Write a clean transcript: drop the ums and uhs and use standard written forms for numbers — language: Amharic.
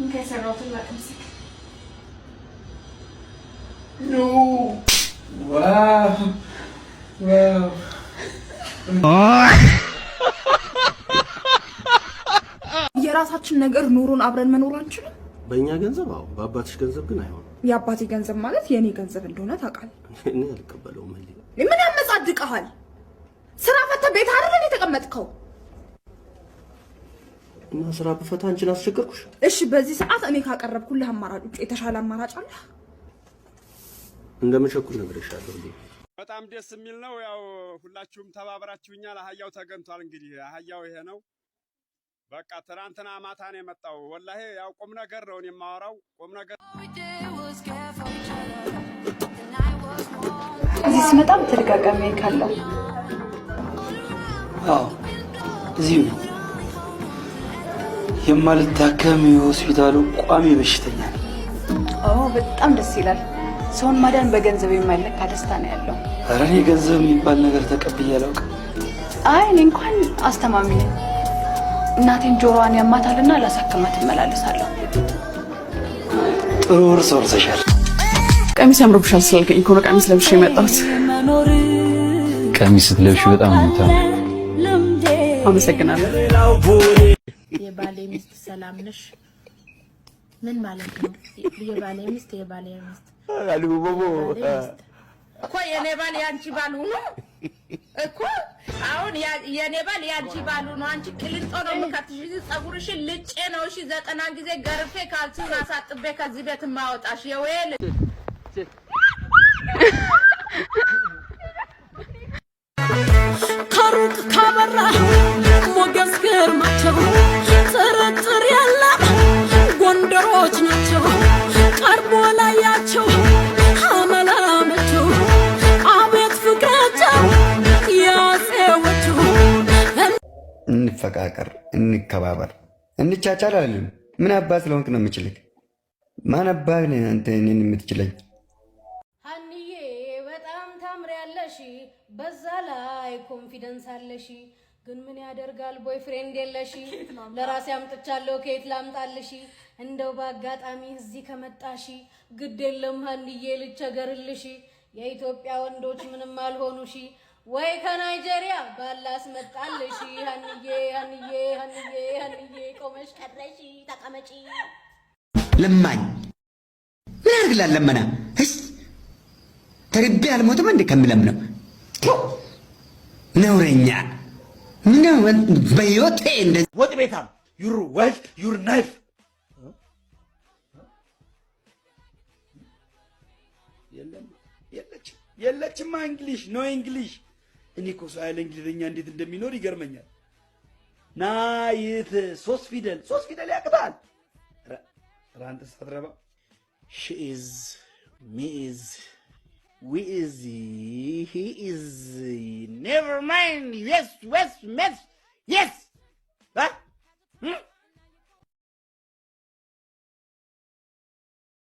እንከ ሰራውትን ላቅምስክ ኖ ዋው ዋው የራሳችን ነገር ኑሮን አብረን መኖር አንችልም። በእኛ ገንዘብ አዎ፣ በአባትሽ ገንዘብ ግን አይሆንም። የአባቴ ገንዘብ ማለት የኔ ገንዘብ እንደሆነ ታውቃለህ። እኔ አልቀበለውም። ምን ያመጻድቅሃል? ስራ ፈተህ ቤት አይደል የተቀመጥከው? እና ስራ በፈታ አንቺን አስቸገርኩሽ? እሺ፣ በዚህ ሰዓት እኔ ካቀረብኩልህ አማራጭ ውጭ የተሻለ አማራጭ አለ? እንደምቸኩል ነግሬሻለሁ። በጣም ደስ የሚል ነው። ያው ሁላችሁም ተባብራችሁኛል። አህያው ተገንቷል። እንግዲህ አህያው ይሄ ነው። በቃ ትናንትና ማታ ነው የመጣው። ወላሂ ያው ቁም ነገር ነው የማወራው፣ ቁም ነገር። እዚህ ስመጣም ተደጋጋሚ ካለው አዎ፣ እዚሁ ነው የማልታከም የሆስፒታሉ ቋሚ በሽተኛ ነኝ። በጣም ደስ ይላል። ሰውን ማዳን በገንዘብ የማይለካ ደስታ ነው ያለው። ኧረ እኔ ገንዘብ የሚባል ነገር ተቀብዬ አላውቅም። አይ እኔ እንኳን አስተማሚ ነኝ። እናቴን ጆሮዋን ያማታልና ላሳክማት እመላለሳለሁ። ጥሩ እርስ ወርሰሻል። ቀሚስ ያምርብሻል ስላልከኝ እኮ ነው ቀሚስ ለብሼ የመጣሁት። ቀሚስ ስትለብሺ በጣም ነው የምታምሪው። አመሰግናለሁ። የባሌ ሚስት ሰላም ነሽ? ምን ማለት ነው? የባሌ ሚስት እኮ የኔ ባል ያንቺ ባል ሆኖ እኮ አሁን የኔ ባል ያንቺ ባል ሆኖ አንቺ ቅልጦ ነው የምከትሽ። ፀጉርሽን ልጬ ነው እሺ 90 ጊዜ ገርፌ ካልሲውን አሳጥቤ ከዚህ ቤት ማወጣሽ የወይል ከሩቅ ካበራ ሞገስ ግርማቸው ጥርጥር ያለ ጎንደሮች ናቸው። ቀርቦ ላያቸው አመላመቸው አቤት ፍቅራቸው ያጼዎቹ። እንፈቃቀር፣ እንከባበር፣ እንቻቻል አለኝ። ምን አባት ስለሆንክ ነው የምችልህ? ማን አባህ ነህ አንተ እኔን የምትችለኝ? ሀኒዬ በጣም ታምሪያለሽ፣ በዛ ላይ ኮንፊደንስ አለሽ። ግን ምን ያደርጋል ቦይፍሬንድ የለሽ። ለራሴ አምጥቻለሁ ከየት ላምጣልሽ? እንደው በአጋጣሚ እዚህ ከመጣሽ ግድ የለም ሀኒዬ ልቸገርልሽ። የኢትዮጵያ ወንዶች ምንም አልሆኑሽ። ወይ ከናይጄሪያ ባላስመጣልሽ። ሀኒዬ ቆመሽ ቀረሽ ተቀመጪ። ለማኝ ምን ያርግላል? ለመና እስ ተርቤ አልሞትም እንደ ከምለምነው ነውረኛ ነው በዮቴ እንደ ወጥ ቤታም ዩር ዋይፍ ዩር ናይፍ የለችማ። እንግሊሽ ኖ እንግሊሽ። እኔ እኮ ሰው ያለ እንግሊዝኛ እንዴት እንደሚኖር ይገርመኛል። ናይት ሶስት ፊደል ያቅታል። ራንተ ሳትረባ ሺ ኢዝ ሚ ኢዝ ዊ ኢዝ ሂ ኢዝ ኔቨር ማይንድ የስ ዌስ ሜስ የስ